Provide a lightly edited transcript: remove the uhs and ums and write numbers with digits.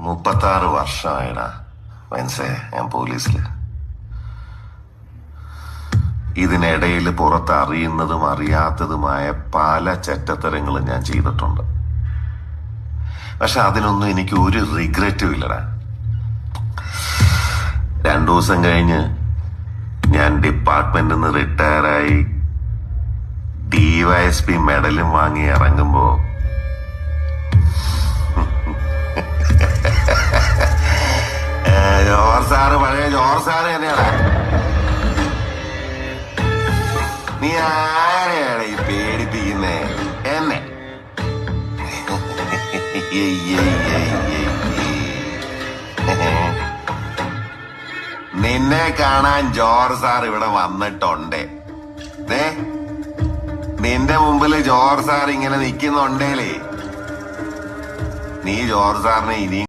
36 വർഷമായിടാ മനസ്സേ ഞാൻ പോലീസില്. ഇതിനിടയിൽ പുറത്ത് അറിയുന്നതും അറിയാത്തതുമായ പല ചെറ്റത്തരങ്ങളും ഞാൻ ചെയ്തിട്ടുണ്ട്. പക്ഷെ അതിനൊന്നും എനിക്ക് ഒരു റിഗ്രറ്റും ഇല്ലടാ. 2 ദിവസം കഴിഞ്ഞ് ഞാൻ ഡിപ്പാർട്ട്മെന്റിൽ നിന്ന് റിട്ടയറായി DYSP മെഡലും വാങ്ങി ഇറങ്ങുമ്പോ പഴയ ജോർ സാറ് തന്നെയാണ്. നീ ആരെയാണ് ഈ പേടിപ്പിക്കുന്നേ? എന്നെ നിന്നെ കാണാൻ ജോർജ് സാർ ഇവിടെ വന്നിട്ടുണ്ട്. നിന്റെ മുമ്പില് ജോർജ് സാർ ഇങ്ങനെ നിൽക്കുന്നുണ്ടേലേ, നീ ജോർജ് സാറിനെ ഇനി